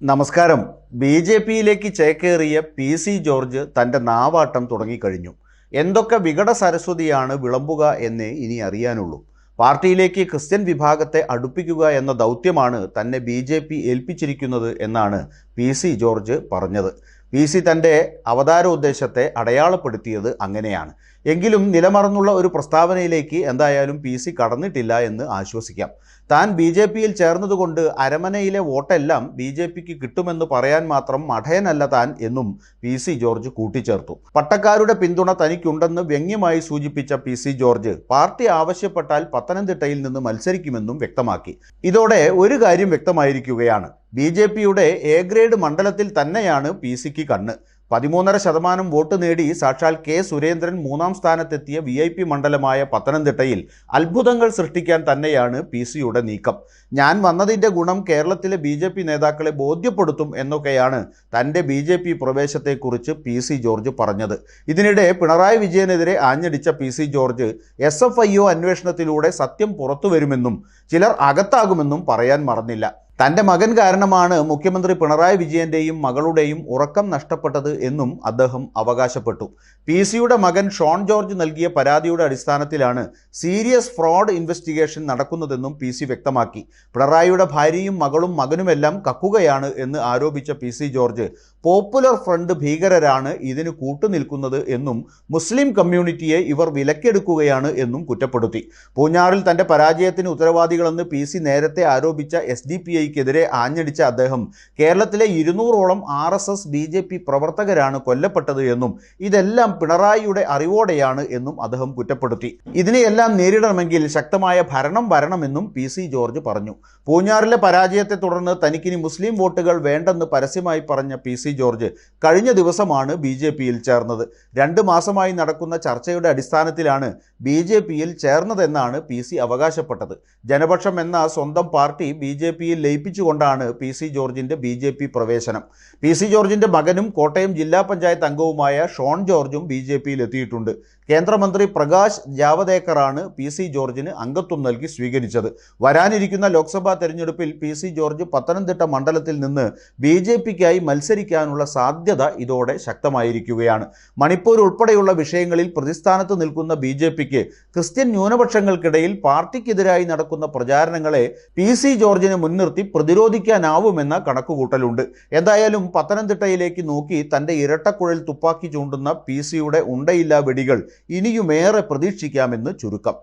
നമസ്കാരം. ബി.ജെ.പിയിലേക്ക് ചേക്കേറിയ PC. George തൻ്റെ നാവാട്ടം തുടങ്ങിക്കഴിഞ്ഞു. എന്തൊക്കെ വികട സരസ്വതിയാണ് വിളമ്പുക എന്നേ ഇനി അറിയാനുള്ളൂ. പാർട്ടിയിലേക്ക് ക്രിസ്ത്യൻ വിഭാഗത്തെ അടുപ്പിക്കുക എന്ന ദൗത്യമാണ് തന്നെ ബി.ജെ.പി ഏൽപ്പിച്ചിരിക്കുന്നത് എന്നാണ് പി.സി. ജോർജ് പറഞ്ഞത്. പി.സി. തൻ്റെ അവതാരോദ്ദേശത്തെ അടയാളപ്പെടുത്തിയത് അങ്ങനെയാണ്. എങ്കിലും നിലമറന്നുള്ള ഒരു പ്രസ്താവനയിലേക്ക് എന്തായാലും പി.സി. കടന്നിട്ടില്ല എന്ന് ആശ്വസിക്കാം. താൻ ബി.ജെ.പിയിൽ ചേർന്നതുകൊണ്ട് അരമനയിലെ വോട്ടെല്ലാം ബി.ജെ.പിക്ക് കിട്ടുമെന്ന് പറയാൻ മാത്രം മഠയനല്ല താൻ എന്നും പി.സി. ജോർജ് കൂട്ടിച്ചേർത്തു. പട്ടക്കാരുടെ പിന്തുണ തനിക്കുണ്ടെന്ന് വ്യംഗ്യമായി സൂചിപ്പിച്ച പി.സി. ജോർജ് പാർട്ടി ആവശ്യപ്പെട്ടാൽ പത്തനംതിട്ടയിൽ നിന്ന് മത്സരിക്കുമെന്നും വ്യക്തമാക്കി. ഇതോടെ ഒരു കാര്യം വ്യക്തമായിരിക്കുകയാണ്. ബി.ജെ.പിയുടെ എ ഗ്രേഡ് മണ്ഡലത്തിൽ തന്നെയാണ് പി.സിക്ക് കണ്ണ്. 13.5% വോട്ട് നേടി സാക്ഷാൽ കെ സുരേന്ദ്രൻ 3ാം സ്ഥാനത്തെത്തിയ VIP മണ്ഡലമായ പത്തനംതിട്ടയിൽ അത്ഭുതങ്ങൾ സൃഷ്ടിക്കാൻ തന്നെയാണ് പി.സിയുടെ നീക്കം. ഞാൻ വന്നതിൻ്റെ ഗുണം കേരളത്തിലെ ബി.ജെ.പി നേതാക്കളെ ബോധ്യപ്പെടുത്തും എന്നൊക്കെയാണ് തൻ്റെ ബി.ജെ.പി പ്രവേശത്തെക്കുറിച്ച് പി.സി. ജോർജ് പറഞ്ഞത്. ഇതിനിടെ പിണറായി വിജയനെതിരെ ആഞ്ഞടിച്ച പി.സി. ജോർജ് SFIO അന്വേഷണത്തിലൂടെ സത്യം പുറത്തുവരുമെന്നും ചിലർ അകത്താകുമെന്നും പറയാൻ മറന്നില്ല. തൻ്റെ മകൻ കാരണമാണ് മുഖ്യമന്ത്രി പിണറായി വിജയൻ്റെയും മകളുടെയും ഉറക്കം നഷ്ടപ്പെട്ടത് എന്നും അദ്ദേഹം അവകാശപ്പെട്ടു. പി.സിയുടെ മകൻ ഷോൺ ജോർജ് നൽകിയ പരാതിയുടെ അടിസ്ഥാനത്തിലാണ് സീരിയസ് ഫ്രോഡ് ഇൻവെസ്റ്റിഗേഷൻ നടക്കുന്നതെന്നും പി.സി വ്യക്തമാക്കി. പിണറായിയുടെ ഭാര്യയും മകളും മകനുമെല്ലാം കക്കുകയാണ് എന്ന് ആരോപിച്ച പി.സി. ജോർജ് പോപ്പുലർ ഫ്രണ്ട് ഭീകരരാണ് ഇതിന് കൂട്ടുനിൽക്കുന്നത് എന്നും മുസ്ലിം കമ്മ്യൂണിറ്റിയെ ഇവർ വിലക്കെടുക്കുകയാണ് എന്നും കുറ്റപ്പെടുത്തി. പൂഞ്ഞാറിൽ തൻ്റെ പരാജയത്തിന് ഉത്തരവാദികളെന്ന് പി.സി നേരത്തെ ആരോപിച്ച SDPIക്കെതിരെ ആഞ്ഞടിച്ച അദ്ദേഹം കേരളത്തിലെ 200ഓളം RSS ബി.ജെ.പി പ്രവർത്തകരാണ് കൊല്ലപ്പെട്ടത് എന്നും ഇതെല്ലാം പിണറായിയുടെ അറിവോടെയാണ് എന്നും അദ്ദേഹം കുറ്റപ്പെടുത്തി. ഇതിനെയെല്ലാം നേരിടണമെങ്കിൽ ശക്തമായ ഭരണം വരണമെന്നും പി.സി. ജോർജ് പറഞ്ഞു. പൂഞ്ഞാറിലെ പരാജയത്തെ തുടർന്ന് തനിക്കിനി മുസ്ലിം വോട്ടുകൾ വേണ്ടെന്ന് പരസ്യമായി പറഞ്ഞ പി.സി. ജോർജ് കഴിഞ്ഞ ദിവസമാണ് ബി.ജെ.പിയിൽ ചേർന്നത്. 2 മാസമായി നടക്കുന്ന ചർച്ചയുടെ അടിസ്ഥാനത്തിലാണ് ബി.ജെ.പിയിൽ ചേർന്നതെന്നാണ് പി.സി അവകാശപ്പെട്ടത്. ജനപക്ഷം എന്ന സ്വന്തം പാർട്ടി ബി.ജെ.പിയിൽ ലയിപ്പിച്ചുകൊണ്ടാണ് പി.സി. ജോർജിൻ്റെ ബി.ജെ.പി പ്രവേശനം. പി.സി. ജോർജിൻ്റെ മകനും കോട്ടയം ജില്ലാ പഞ്ചായത്ത് അംഗവുമായ ഷോൺ ജോർജും ബി.ജെ.പിയിൽ എത്തിയിട്ടുണ്ട്. കേന്ദ്രമന്ത്രി പ്രകാശ് ജാവദേക്കറാണ് പി.സി. ജോർജിന് അംഗത്വം നൽകി സ്വീകരിച്ചത്. വരാനിരിക്കുന്ന ലോക്സഭാ തെരഞ്ഞെടുപ്പിൽ പി.സി. ജോർജ് പത്തനംതിട്ട മണ്ഡലത്തിൽ നിന്ന് ബി.ജെ.പിക്കായി മത്സരിക്കാനുള്ള സാധ്യത ഇതോടെ ശക്തമായിരിക്കുകയാണ്. മണിപ്പൂർ ഉൾപ്പെടെയുള്ള വിഷയങ്ങളിൽ പ്രതിസ്ഥാനത്ത് നിൽക്കുന്ന ബി.ജെ.പിക്ക് ക്രിസ്ത്യൻ ന്യൂനപക്ഷങ്ങൾക്കിടയിൽ പാർട്ടിക്കെതിരായി നടക്കുന്ന പ്രചാരണങ്ങളെ പി.സി. ജോർജിനെ മുൻനിർത്തി പ്രതിരോധിക്കാനാവുമെന്ന കണക്കുകൂട്ടലുണ്ട്. എന്തായാലും പത്തനംതിട്ടയിലേക്ക് നോക്കി തൻ്റെ ഇരട്ടക്കുഴൽ തുപ്പാക്കി ചൂണ്ടുന്ന പി.സിയുടെ ഉണ്ടയില്ലാ വെടികൾ ഇനിയുമേറെ പ്രതീക്ഷിക്കാമെന്ന് ചുരുക്കം.